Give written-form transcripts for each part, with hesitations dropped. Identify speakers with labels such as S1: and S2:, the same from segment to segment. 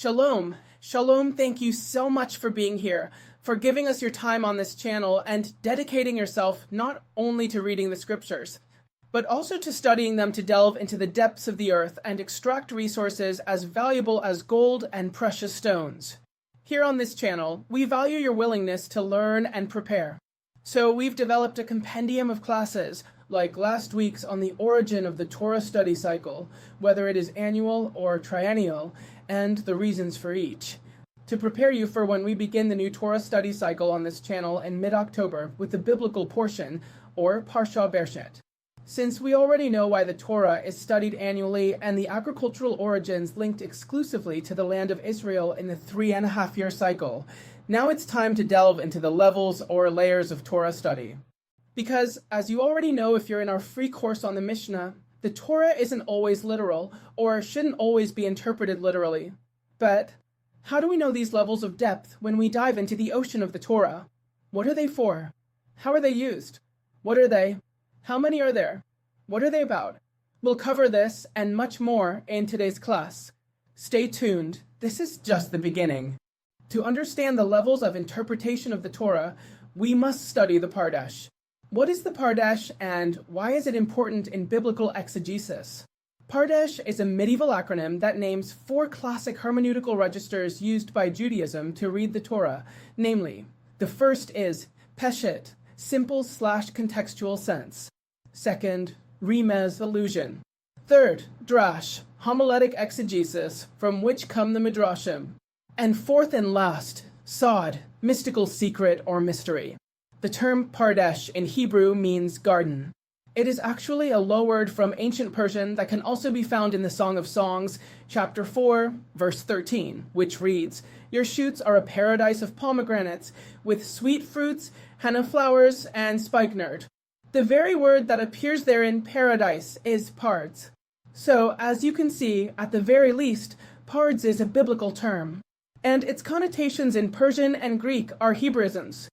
S1: Shalom. Shalom, thank you so much for being here, for giving us your time on this channel and dedicating yourself not only to reading the scriptures, but also to studying them to delve into the depths of the earth and extract resources as valuable as gold and precious stones. Here on this channel, we value your willingness to learn and prepare. So we've developed a compendium of classes, like last week's on the origin of the Torah study cycle, whether it is annual or triennial, and the reasons for each, to prepare you for when we begin the new Torah study cycle on this channel in mid-October with the biblical portion, or Peshat. Since we already know why the Torah is studied annually and the agricultural origins linked exclusively to the land of Israel in the 3.5-year cycle, now it's time to delve into the levels or layers of Torah study. Because, as you already know if you're in our free course on the Mishnah, the Torah isn't always literal, or shouldn't always be interpreted literally. But how do we know these levels of depth when we dive into the ocean of the Torah? What are they for? How are they used? What are they? How many are there? What are they about? We'll cover this and much more in today's class. Stay tuned, this is just the beginning. To understand the levels of interpretation of the Torah, we must study the PaRDeS. What is the PaRDeS and why is it important in biblical exegesis? PaRDeS is a medieval acronym that names 4 classic hermeneutical registers used by Judaism to read the Torah, namely, the first is Peshat, simple/contextual sense. Second, Remez, allusion. Third, Derash, homiletic exegesis, from which come the midrashim. And fourth and last, Sod, mystical secret or mystery. The term PaRDeS in Hebrew means garden. It is actually a loanword from ancient Persian that can also be found in the Song of Songs, chapter 4, verse 13, which reads, "Your shoots are a paradise of pomegranates, with sweet fruits, henna flowers, and spikenard." The very word that appears there in paradise is PaRDeS. So, as you can see, at the very least, PaRDeS is a biblical term. And its connotations in Persian and Greek are Hebraisms.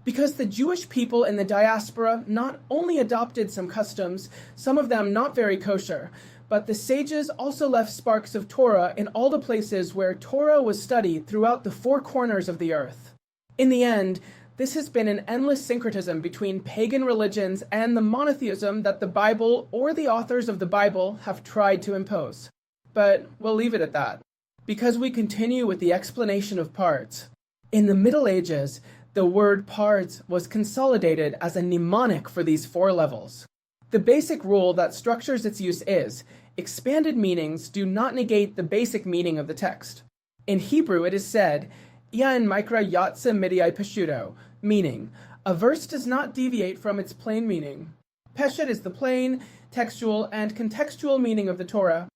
S1: Because the Jewish people in the diaspora not only adopted some customs, some of them not very kosher, but the sages also left sparks of Torah in all the places where Torah was studied throughout the 4 corners of the earth. In the end, this has been an endless syncretism between pagan religions and the monotheism that the Bible or the authors of the Bible have tried to impose. But we'll leave it at that, because we continue with the explanation of PaRDeS. In the Middle Ages, the word PaRDeS was consolidated as a mnemonic for these 4 levels. The basic rule that structures its use is, expanded meanings do not negate the basic meaning of the text. In Hebrew it is said, "Ian mikra yatsa midiai peshuto," meaning, a verse does not deviate from its plain meaning. Peshat is the plain, textual, and contextual meaning of the Torah.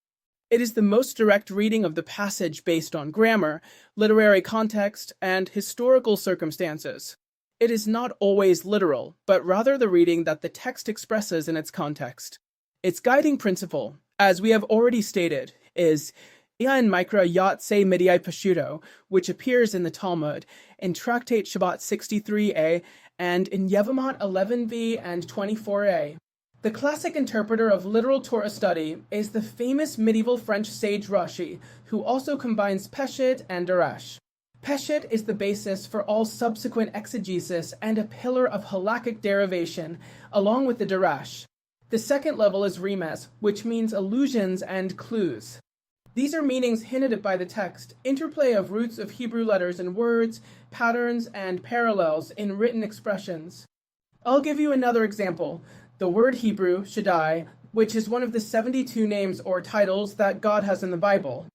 S1: It is the most direct reading of the passage based on grammar, literary context, and historical circumstances. It is not always literal, but rather the reading that the text expresses in its context. Its guiding principle, as we have already stated, is Ian mikra yatse midiai peshuto, which appears in the Talmud, in Tractate Shabbat 63a, and in Yevamot 11b and 24a. The classic interpreter of literal Torah study is the famous medieval French sage Rashi, who also combines Peshat and Derash. Peshat is the basis for all subsequent exegesis and a pillar of halakhic derivation, along with the Derash. The second level is Remez, which means allusions and clues. These are meanings hinted at by the text, interplay of roots of Hebrew letters and words, patterns, and parallels in written expressions. I'll give you another example. The word Hebrew, Shaddai, which is one of the 72 names or titles that God has in the Bible.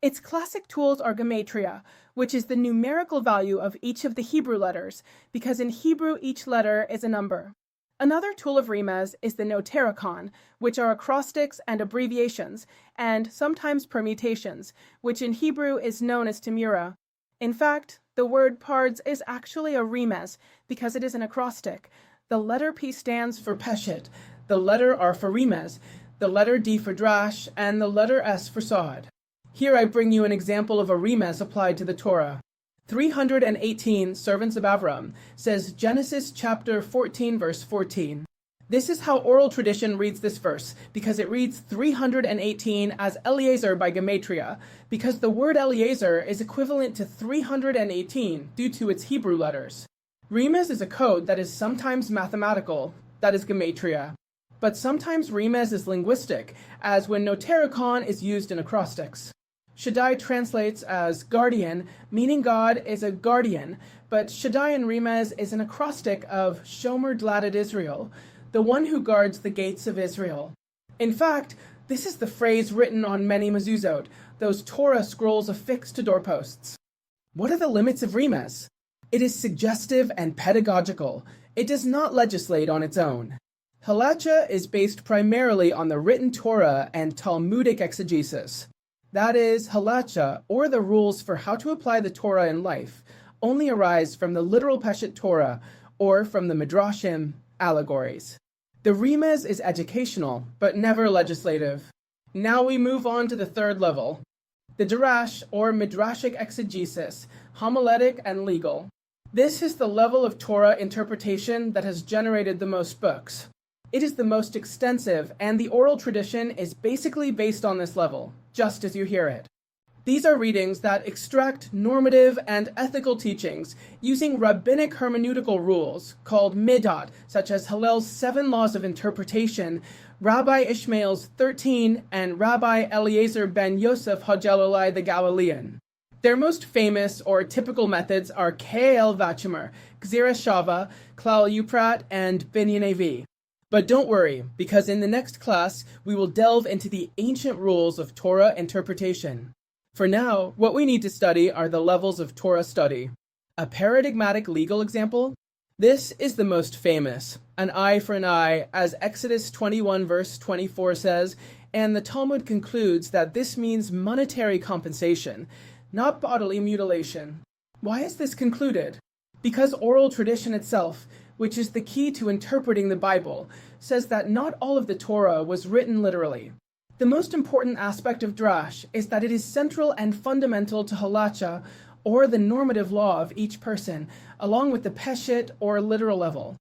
S1: Its classic tools are gematria, which is the numerical value of each of the Hebrew letters, because in Hebrew each letter is a number. Another tool of Remez is the notericon, which are acrostics and abbreviations, and sometimes permutations, which in Hebrew is known as Temura. In fact, the word PaRDeS is actually a Remez, because it is an acrostic. The letter P stands for Peshat, the letter R for Remez, the letter D for Derash, and the letter S for Sod. Here I bring you an example of a Remez applied to the Torah. 318 Servants of Avram says Genesis chapter 14 verse 14. This is how oral tradition reads this verse, because it reads 318 as Eliezer by gematria, because the word Eliezer is equivalent to 318 due to its Hebrew letters. Remez is a code that is sometimes mathematical, that is gematria, but sometimes Remez is linguistic, as when notaricon is used in acrostics. Shaddai translates as guardian, meaning God is a guardian, but Shaddai in Remez is an acrostic of Shomer Dladet Israel, the one who guards the gates of Israel. In fact, this is the phrase written on many mezuzot, those Torah scrolls affixed to doorposts. What are the limits of Remez? It is suggestive and pedagogical. It does not legislate on its own. Halacha is based primarily on the written Torah and Talmudic exegesis. That is, halacha, or the rules for how to apply the Torah in life, only arise from the literal Peshat Torah or from the midrashim, allegories. The Remez is educational, but never legislative. Now we move on to the third level. The Derash, or midrashic exegesis, homiletic and legal. This is the level of Torah interpretation that has generated the most books. It is the most extensive, and the oral tradition is basically based on this level, just as you hear it. These are readings that extract normative and ethical teachings using rabbinic hermeneutical rules called midat, such as Hillel's 7 laws of interpretation, Rabbi Ishmael's 13, and Rabbi Eliezer ben Yosef Hajalolai the Galilean. Their most famous or typical methods are Ke'el Vachimer, Gzira Shava, Klal Yuprat, and Binyan Avi. But don't worry, because in the next class, we will delve into the ancient rules of Torah interpretation. For now, what we need to study are the levels of Torah study. A paradigmatic legal example? This is the most famous, an eye for an eye, as Exodus 21 verse 24 says, and the Talmud concludes that this means monetary compensation, not bodily mutilation. Why is this concluded? Because oral tradition itself, which is the key to interpreting the Bible, says that not all of the Torah was written literally. The most important aspect of Derash is that it is central and fundamental to halacha, or the normative law of each person, along with the Peshat, or literal level.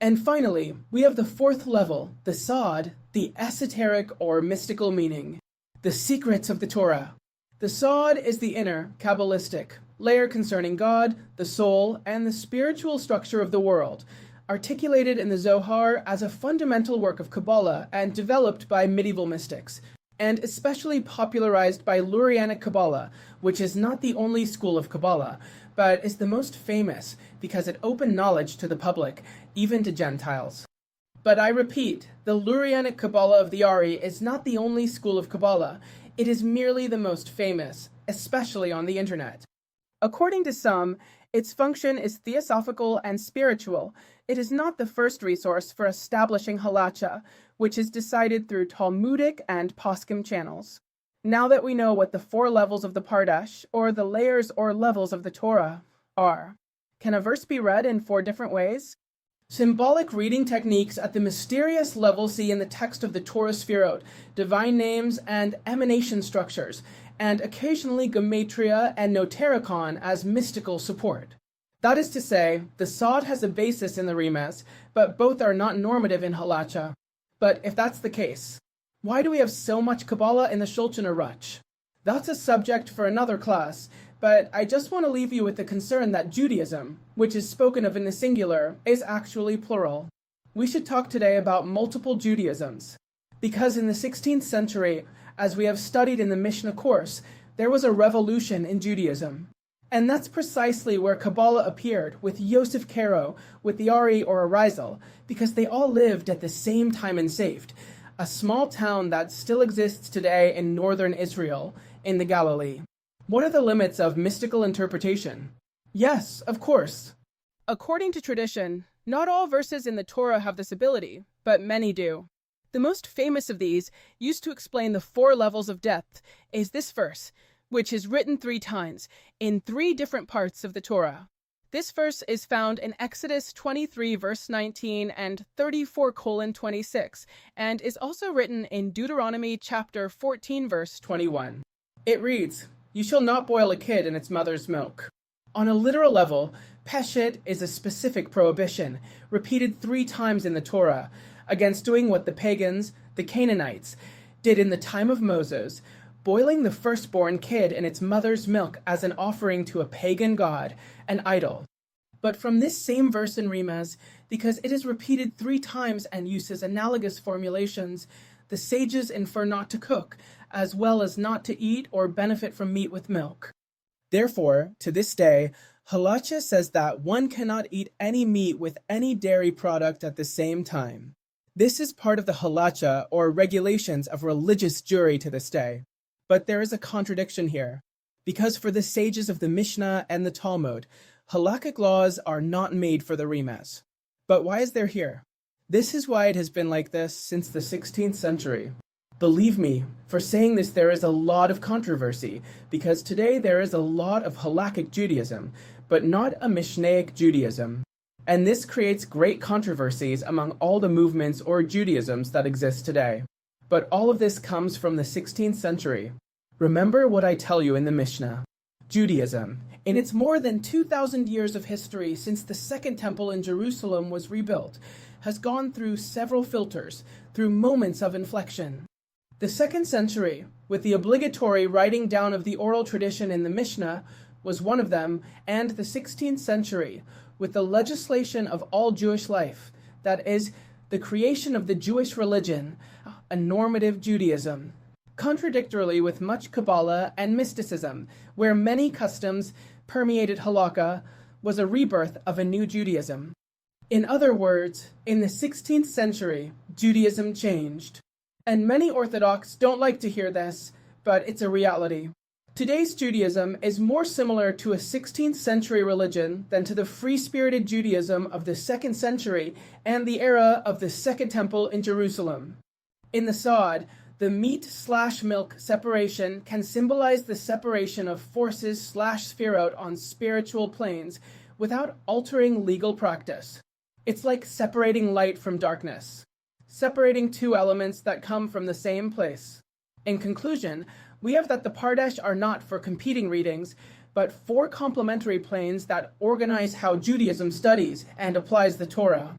S1: And finally, we have the fourth level, the Sod, the esoteric or mystical meaning, the secrets of the Torah. The Sod is the inner, Kabbalistic, layer concerning God, the soul, and the spiritual structure of the world, articulated in the Zohar as a fundamental work of Kabbalah and developed by medieval mystics, and especially popularized by Lurianic Kabbalah, which is not the only school of Kabbalah, but is the most famous because it opened knowledge to the public, even to Gentiles. But I repeat, the Lurianic Kabbalah of the Ari is not the only school of Kabbalah. It is merely the most famous, especially on the internet. According to some, its function is theosophical and spiritual. It is not the first resource for establishing halacha, which is decided through Talmudic and poskim channels. Now that we know what the 4 levels of the PaRDeS, or the layers or levels of the Torah, are, can a verse be read in 4 different ways? Symbolic reading techniques at the mysterious level see in the text of the Torah Sfirot, divine names and emanation structures, and occasionally gematria and notaricon as mystical support. That is to say, the Sod has a basis in the Remez, but both are not normative in halacha. But if that's the case, why do we have so much Kabbalah in the Shulchan Aruch? That's a subject for another class, but I just want to leave you with the concern that Judaism, which is spoken of in the singular, is actually plural. We should talk today about multiple Judaisms, because in the 16th century, as we have studied in the Mishnah course, there was a revolution in Judaism. And that's precisely where Kabbalah appeared, with Yosef Karo, with the Ari or Arizal, because they all lived at the same time in Safed, a small town that still exists today in northern Israel, in the Galilee. What are the limits of mystical interpretation? Yes, of course. According to tradition, not all verses in the Torah have this ability, but many do. The most famous of these, used to explain the 4 levels of depth, is this verse, which is written 3 times, in 3 different parts of the Torah. This verse is found in Exodus 23 verse 19 and 34:26, and is also written in Deuteronomy chapter 14 verse 21. It reads, "You shall not boil a kid in its mother's milk." On a literal level, Peshat is a specific prohibition, repeated 3 times in the Torah, against doing what the pagans, the Canaanites, did in the time of Moses, boiling the firstborn kid in its mother's milk as an offering to a pagan god, an idol. But from this same verse in Remez, because it is repeated 3 times and uses analogous formulations, the sages infer not to cook, as well as not to eat or benefit from meat with milk. Therefore, to this day, halacha says that one cannot eat any meat with any dairy product at the same time. This is part of the halacha, or regulations of religious Jewry to this day. But there is a contradiction here, because for the sages of the Mishnah and the Talmud, halakhic laws are not made for the Remez. But why is there here? This is why it has been like this since the 16th century. Believe me, for saying this there is a lot of controversy, because today there is a lot of halakhic Judaism, but not a Mishnaic Judaism. And this creates great controversies among all the movements or Judaisms that exist today. But all of this comes from the 16th century. Remember what I tell you in the Mishnah. Judaism, in its more than 2,000 years of history since the Second Temple in Jerusalem was rebuilt, has gone through several filters, through moments of inflection. The 2nd century, with the obligatory writing down of the oral tradition in the Mishnah, was one of them, and the 16th century, with the legislation of all Jewish life, that is, the creation of the Jewish religion, a normative Judaism, contradictorily with much Kabbalah and mysticism, where many customs permeated halakha, was a rebirth of a new Judaism. In other words, in the 16th century, Judaism changed. And many Orthodox don't like to hear this, but it's a reality. Today's Judaism is more similar to a 16th century religion than to the free-spirited Judaism of the 2nd century and the era of the Second Temple in Jerusalem. In the Sod, the meat/milk separation can symbolize the separation of forces/sphirot on spiritual planes without altering legal practice. It's like separating light from darkness, separating 2 elements that come from the same place. In conclusion, we have that the PaRDeS are not for competing readings, but 4 complementary planes that organize how Judaism studies and applies the Torah.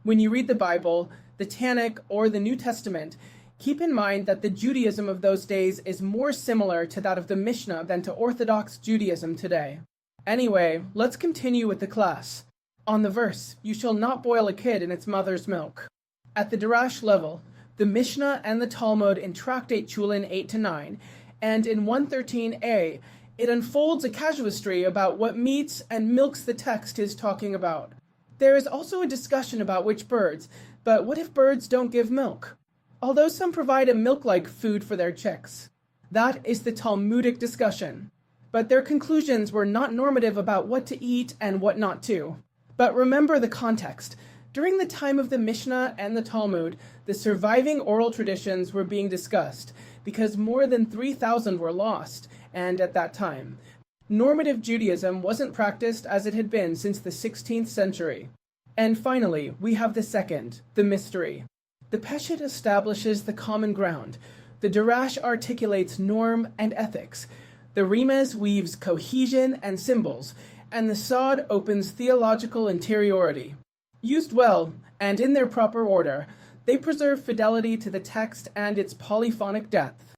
S1: When you read the Bible, the Tanakh, or the New Testament, keep in mind that the Judaism of those days is more similar to that of the Mishnah than to Orthodox Judaism today. Anyway, let's continue with the class. On the verse, you shall not boil a kid in its mother's milk. At the Derash level, the Mishnah and the Talmud in Tractate Chulin 8-9, and in 113a, it unfolds a casuistry about what meats and milks the text is talking about. There is also a discussion about which birds, but what if birds don't give milk? Although some provide a milk-like food for their chicks. That is the Talmudic discussion. But their conclusions were not normative about what to eat and what not to. But remember the context. During the time of the Mishnah and the Talmud, the surviving oral traditions were being discussed, because more than 3,000 were lost, and at that time, normative Judaism wasn't practiced as it had been since the 16th century. And finally, we have the second, the mystery. The Peshat establishes the common ground. The Derash articulates norm and ethics. The Remez weaves cohesion and symbols, and the Sod opens theological interiority. Used well, and in their proper order, they preserve fidelity to the text and its polyphonic depth.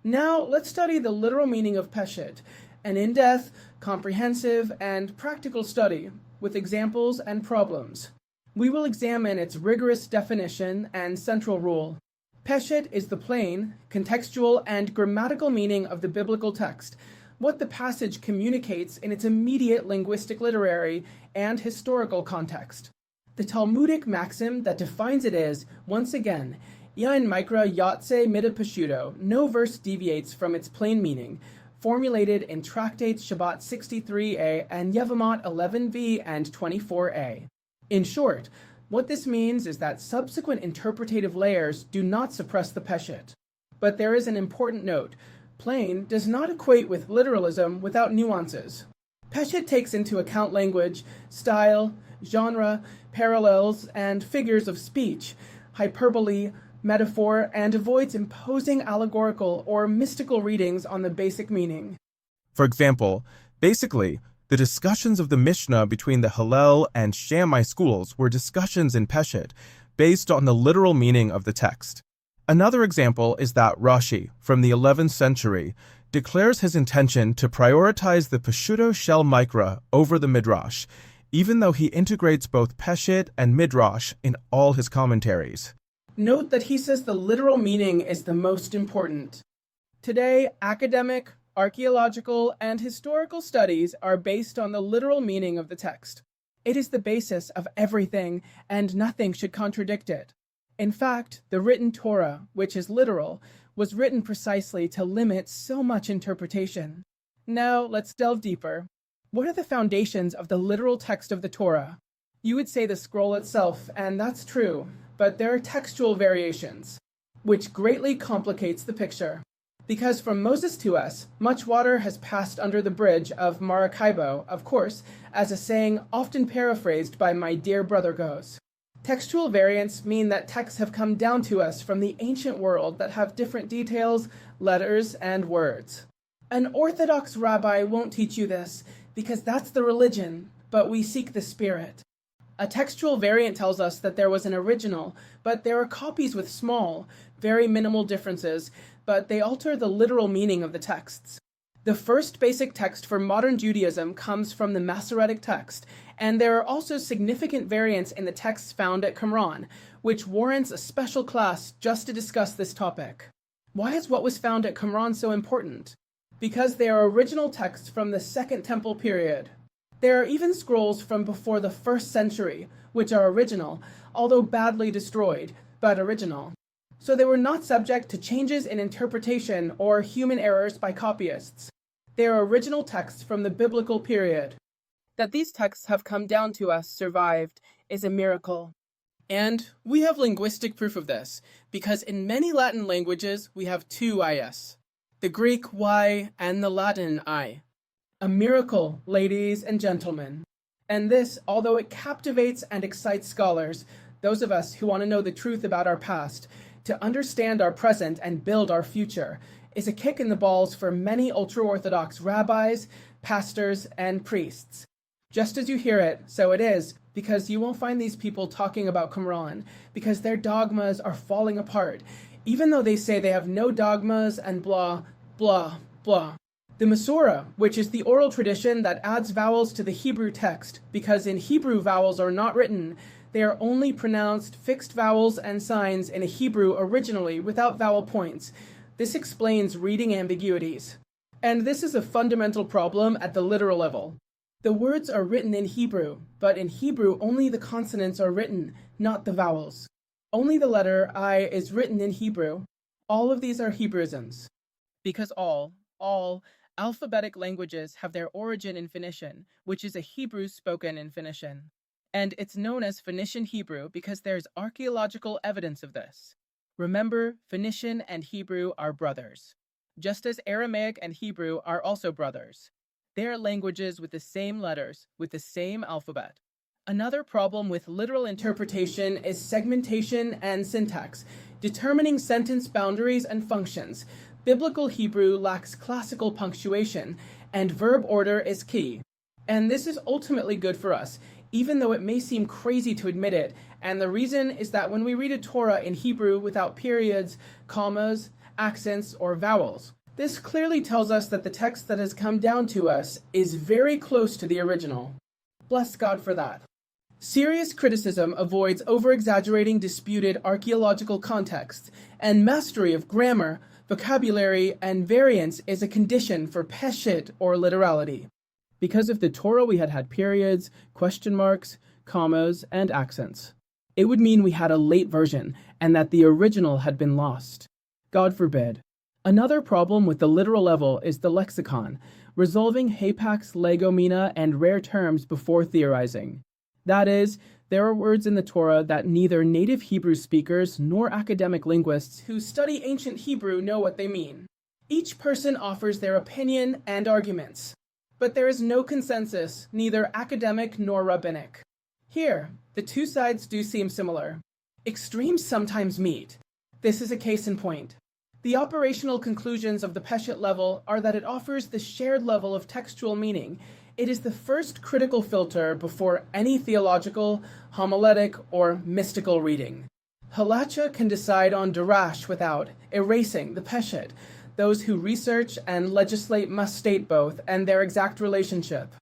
S1: Now, let's study the literal meaning of Peshat, an in-depth, comprehensive, and practical study, with examples and problems. We will examine its rigorous definition and central rule. Peshat is the plain, contextual, and grammatical meaning of the biblical text, what the passage communicates in its immediate linguistic, literary, and historical context. The Talmudic maxim that defines it is, once again, Yain Mikra Yatse Midapashuto, no verse deviates from its plain meaning, formulated in Tractates Shabbat 63a and Yevamot 11v and 24a. In short, what this means is that subsequent interpretative layers do not suppress the Peshat. But there is an important note. Plain does not equate with literalism without nuances. Peshat takes into account language, style, genre, parallels, and figures of speech, hyperbole, metaphor, and avoids imposing allegorical or mystical readings on the basic meaning.
S2: For example, basically, the discussions of the Mishnah between the Hillel and Shammai schools were discussions in Peshat, based on the literal meaning of the text. Another example is that Rashi, from the 11th century, declares his intention to prioritize the Peshuto Shel Mikra over the Midrash, even though he integrates both Peshat and Midrash in all his commentaries.
S1: Note that he says the literal meaning is the most important. Today, academic, archaeological, and historical studies are based on the literal meaning of the text. It is the basis of everything, and nothing should contradict it. In fact, the written Torah, which is literal, was written precisely to limit so much interpretation. Now, let's delve deeper. What are the foundations of the literal text of the Torah? You would say the scroll itself, and that's true, but there are textual variations, which greatly complicates the picture. Because from Moses to us, much water has passed under the bridge of Maracaibo, of course, as a saying often paraphrased by my dear brother goes. Textual variants mean that texts have come down to us from the ancient world that have different details, letters, and words. An Orthodox rabbi won't teach you this, because that's the religion, but we seek the spirit. A textual variant tells us that there was an original, but there are copies with small, very minimal differences, but they alter the literal meaning of the texts. The first basic text for modern Judaism comes from the Masoretic text, and there are also significant variants in the texts found at Qumran, which warrants a special class just to discuss this topic. Why is what was found at Qumran so important? Because they are original texts from the Second Temple period. There are even scrolls from before the 1st century, which are original, although badly destroyed, but original. So they were not subject to changes in interpretation or human errors by copyists. They are original texts from the biblical period. That these texts have come down to us survived is a miracle. And we have linguistic proof of this, because in many Latin languages we have two is, the Greek y and the Latin I. A miracle, ladies and gentlemen. And this, although it captivates and excites scholars, those of us who want to know the truth about our past, to understand our present and build our future, is a kick in the balls for many ultra-Orthodox rabbis, pastors, and priests. Just as you hear it, so it is, because you won't find these people talking about Qumran, because their dogmas are falling apart, even though they say they have no dogmas and blah, blah, blah. The Masorah, which is the oral tradition that adds vowels to the Hebrew text, because in Hebrew vowels are not written, they are only pronounced fixed vowels and signs in a Hebrew originally without vowel points. This explains reading ambiguities. And this is a fundamental problem at the literal level. The words are written in Hebrew, but in Hebrew only the consonants are written, not the vowels. Only the letter I is written in Hebrew. All of these are Hebraisms. Because all alphabetic languages have their origin in Phoenician, which is a Hebrew spoken in Phoenician. And it's known as Phoenician Hebrew because there's archaeological evidence of this. Remember, Phoenician and Hebrew are brothers, just as Aramaic and Hebrew are also brothers. They are languages with the same letters, with the same alphabet. Another problem with literal interpretation is segmentation and syntax, determining sentence boundaries and functions. Biblical Hebrew lacks classical punctuation, and verb order is key. And this is ultimately good for us, even though it may seem crazy to admit it, and the reason is that when we read a Torah in Hebrew without periods, commas, accents, or vowels, this clearly tells us that the text that has come down to us is very close to the original. Bless God for that. Serious criticism avoids over-exaggerating disputed archaeological context, and mastery of grammar, vocabulary, and variance is a condition for Peshat or literality. Because if the Torah we had periods, question marks, commas, and accents, it would mean we had a late version and that the original had been lost. God forbid. Another problem with the literal level is the lexicon, resolving hapax, legomena, and rare terms before theorizing. That is, there are words in the Torah that neither native Hebrew speakers nor academic linguists who study ancient Hebrew know what they mean. Each person offers their opinion and arguments, but there is no consensus, neither academic nor rabbinic. Here, the two sides do seem similar. Extremes sometimes meet. This is a case in point. The operational conclusions of the Peshat level are that it offers the shared level of textual meaning. It is the first critical filter before any theological, homiletic, or mystical reading. Halacha can decide on Derash without erasing the Peshat. Those who research and legislate must state both and their exact relationship.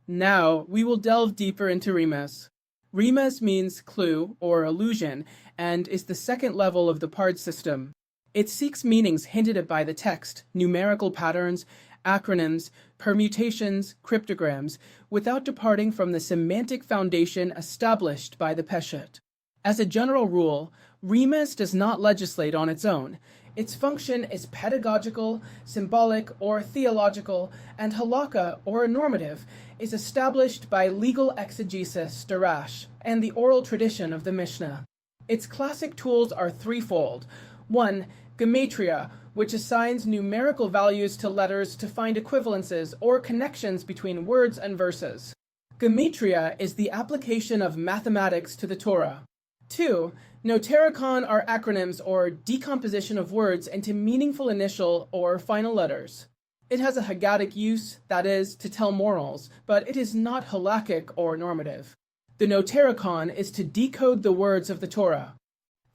S1: Now, we will delve deeper into Remez. Remez means clue or allusion and is the second level of the PaRDeS system. It seeks meanings hinted at by the text, numerical patterns, acronyms, permutations, cryptograms, without departing from the semantic foundation established by the Peshat. As a general rule, Remez does not legislate on its own. Its function is pedagogical, symbolic, or theological, and halakha, or normative, is established by legal exegesis, Derash, and the oral tradition of the Mishnah. Its classic tools are threefold. 1. Gematria, which assigns numerical values to letters to find equivalences or connections between words and verses. Gematria is the application of mathematics to the Torah. 2. Notaricon are acronyms or decomposition of words into meaningful initial or final letters. It has a Haggadic use, that is, to tell morals, but it is not halakhic or normative. The notaricon is to decode the words of the Torah.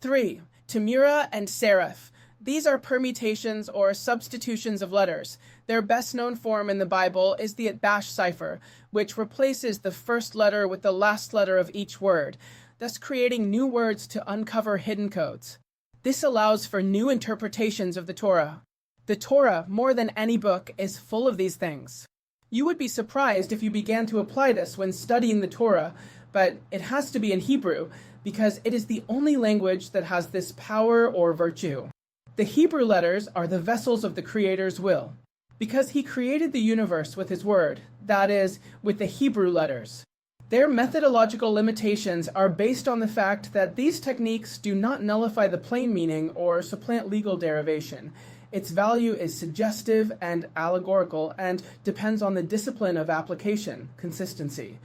S1: 3. Tamira and serif. These are permutations or substitutions of letters. Their best known form in the Bible is the Atbash cipher, which replaces the first letter with the last letter of each word, thus creating new words to uncover hidden codes. This allows for new interpretations of the Torah. The Torah, more than any book, is full of these things. You would be surprised if you began to apply this when studying the Torah, but it has to be in Hebrew, because it is the only language that has this power or virtue. The Hebrew letters are the vessels of the Creator's will, because He created the universe with His word, that is, with the Hebrew letters. Their methodological limitations are based on the fact that these techniques do not nullify the plain meaning or supplant legal derivation. Its value is suggestive and allegorical and depends on the discipline of application, consistency,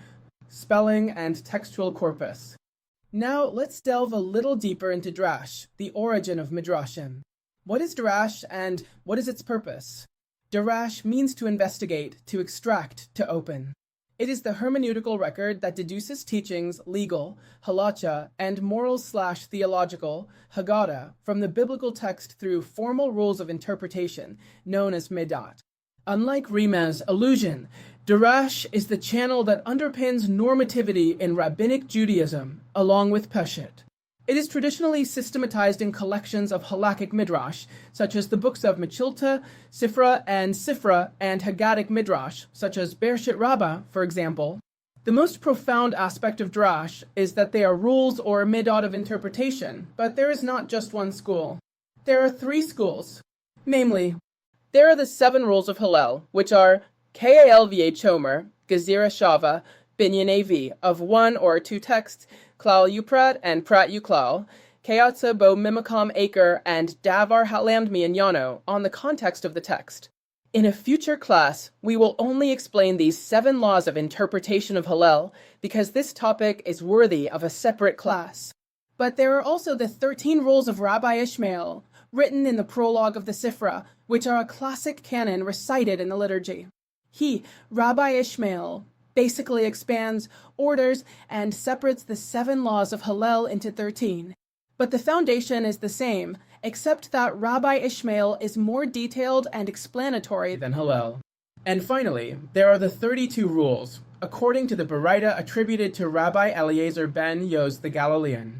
S1: spelling, and textual corpus. Now let's delve a little deeper into Derash, the origin of Midrashim. What is Derash and what is its purpose? Derash means to investigate, to extract, to open. It is the hermeneutical record that deduces teachings, legal, halacha, and moral/theological, Haggadah, from the biblical text through formal rules of interpretation, known as medat. Unlike Remez, allusion, Derash is the channel that underpins normativity in Rabbinic Judaism, along with Peshat. It is traditionally systematized in collections of halakhic midrash, such as the books of Mechilta, Sifra, and Haggadic midrash, such as Bereshit Rabbah, for example. The most profound aspect of Derash is that they are rules or midot of interpretation, but there is not just one school. There are three schools. Namely, there are the 7 rules of Hillel, which are Kal v'A Chomer, Gezira Shava, Binyan Av, of 1 or 2 texts, Klal Uprat and Prat Uklal, Kayatsa Bo Mimikam Aker, and Davar Hatlandmi and Yano, on the context of the text. In a future class, we will only explain these 7 laws of interpretation of Hillel, because this topic is worthy of a separate class. But there are also the 13 rules of Rabbi Ishmael, written in the prologue of the Sifra, which are a classic canon recited in the liturgy. He, Rabbi Ishmael, basically expands, orders, and separates the 7 laws of Hillel into 13. But the foundation is the same, except that Rabbi Ishmael is more detailed and explanatory than Hillel. And finally, there are the 32 rules, according to the Baraita attributed to Rabbi Eliezer ben Yoz the Galilean.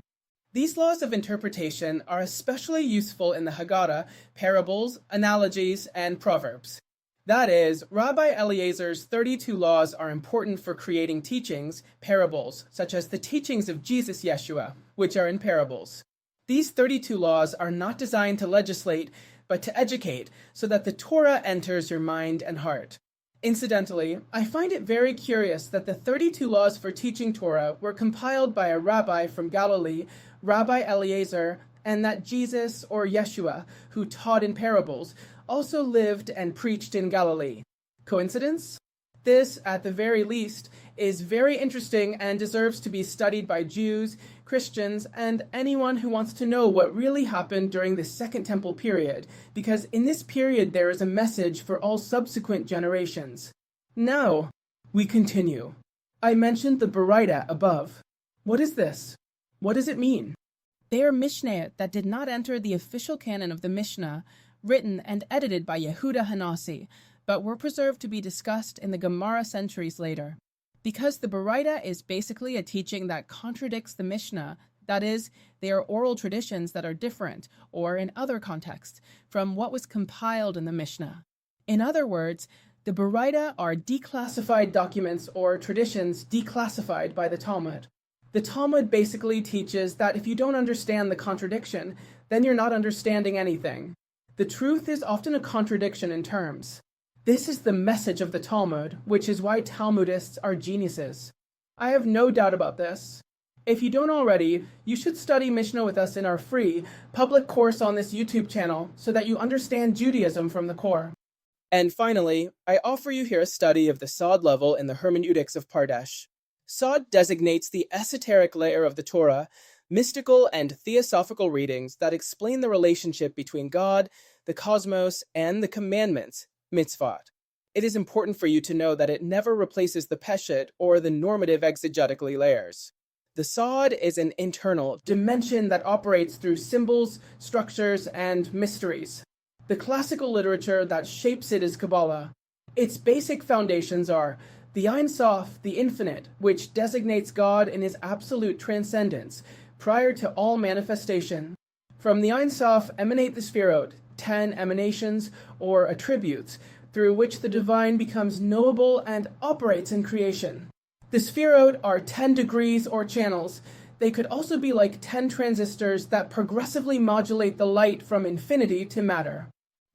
S1: These laws of interpretation are especially useful in the Haggadah, parables, analogies, and proverbs. That is, Rabbi Eliezer's 32 laws are important for creating teachings, parables, such as the teachings of Jesus Yeshua, which are in parables. These 32 laws are not designed to legislate, but to educate, so that the Torah enters your mind and heart. Incidentally, I find it very curious that the 32 laws for teaching Torah were compiled by a rabbi from Galilee, Rabbi Eliezer, and that Jesus, or Yeshua, who taught in parables, also lived and preached in Galilee. Coincidence? This, at the very least, is very interesting and deserves to be studied by Jews, Christians, and anyone who wants to know what really happened during the Second Temple period, because in this period there is a message for all subsequent generations. Now, we continue. I mentioned the Baraita above. What is this? What does it mean? They are Mishnayot that did not enter the official canon of the Mishnah, written and edited by Yehuda Hanassi, but were preserved to be discussed in the Gemara centuries later. Because the Baraita is basically a teaching that contradicts the Mishnah, that is, they are oral traditions that are different, or in other contexts, from what was compiled in the Mishnah. In other words, the Baraita are declassified documents or traditions declassified by the Talmud. The Talmud basically teaches that if you don't understand the contradiction, then you're not understanding anything. The truth is often a contradiction in terms. This is the message of the Talmud, which is why Talmudists are geniuses. I have no doubt about this. If you don't already, you should study Mishnah with us in our free, public course on this YouTube channel so that you understand Judaism from the core. And finally, I offer you here a study of the Sod level in the hermeneutics of PaRDeS. Sod designates the esoteric layer of the Torah, mystical and theosophical readings that explain the relationship between God, the cosmos, and the commandments, mitzvot. It is important for you to know that it never replaces the Peshat or the normative exegetically layers. The Sod is an internal dimension that operates through symbols, structures, and mysteries. The classical literature that shapes it is Kabbalah. Its basic foundations are the Ein Sof, the infinite, which designates God in his absolute transcendence, prior to all manifestation. From the Ein Sof emanate the Sefirot, 10 emanations or attributes, through which the divine becomes knowable and operates in creation. The Sefirot are 10 degrees or channels. They could also be like 10 transistors that progressively modulate the light from infinity to matter.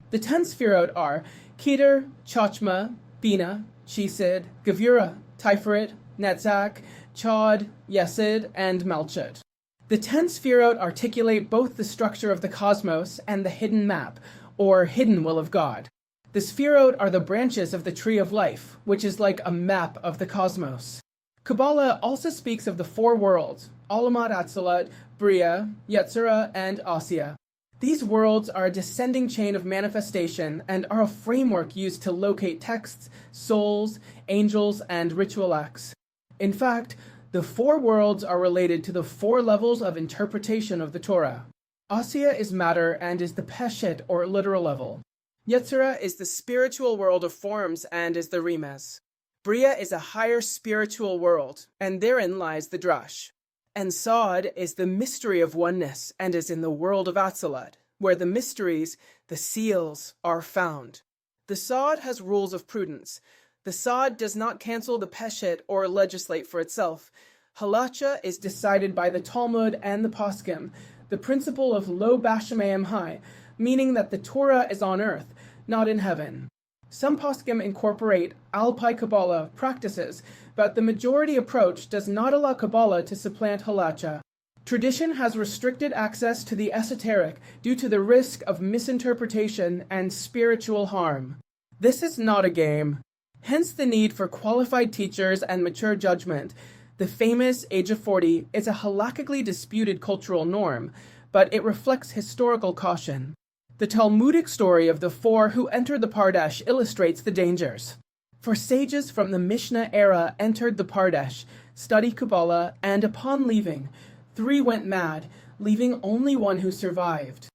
S1: The 10 Sefirot are Keter, Chachma, Bina, Chisid, Gevura, Tiferet, Netzach, Chod, Yesod, and Malchut. The 10 Sefirot articulate both the structure of the cosmos and the hidden map, or hidden will of God. The Sefirot are the branches of the tree of life, which is like a map of the cosmos. Kabbalah also speaks of the four worlds, Alamat Atzalat, Bria, Yetzirah, and Asiya. These worlds are a descending chain of manifestation and are a framework used to locate texts, souls, angels, and ritual acts. In fact, the four worlds are related to the four levels of interpretation of the Torah. Asiya is matter and is the Peshat or literal level. Yetzirah is the spiritual world of forms and is the Remez. Bria is a higher spiritual world, and therein lies the Derash. And Sod is the mystery of oneness and is in the world of Atzalat, where the mysteries, the seals, are found. The Sod has rules of prudence. The Sod does not cancel the Peshat or legislate for itself. Halacha is decided by the Talmud and the Poskim, the principle of lo bashamayim high, meaning that the Torah is on earth, not in heaven. Some poskim incorporate Alpi Kabbalah practices, but the majority approach does not allow Kabbalah to supplant halacha. Tradition has restricted access to the esoteric due to the risk of misinterpretation and spiritual harm. This is not a game. Hence the need for qualified teachers and mature judgment. The famous age of 40 is a halakhically disputed cultural norm, but it reflects historical caution. The Talmudic story of the four who entered the PaRDeS illustrates the dangers. For sages from the Mishnah era entered the PaRDeS, studied Kabbalah, and upon leaving, 3 went mad, leaving only one who survived.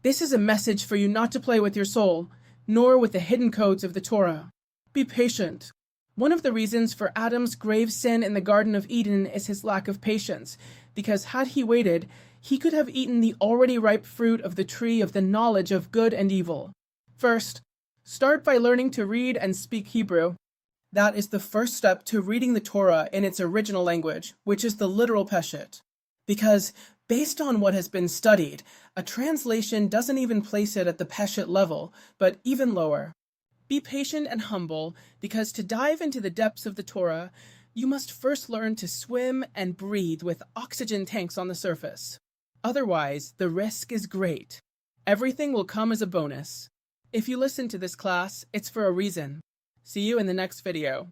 S1: This is a message for you not to play with your soul, nor with the hidden codes of the Torah. Be patient. One of the reasons for Adam's grave sin in the Garden of Eden is his lack of patience, because had he waited, he could have eaten the already ripe fruit of the tree of the knowledge of good and evil. First, start by learning to read and speak Hebrew. That is the first step to reading the Torah in its original language, which is the literal Peshat. Because, based on what has been studied, a translation doesn't even place it at the Peshat level, but even lower. Be patient and humble, because to dive into the depths of the Torah, you must first learn to swim and breathe with oxygen tanks on the surface. Otherwise, the risk is great. Everything will come as a bonus. If you listen to this class, it's for a reason. See you in the next video.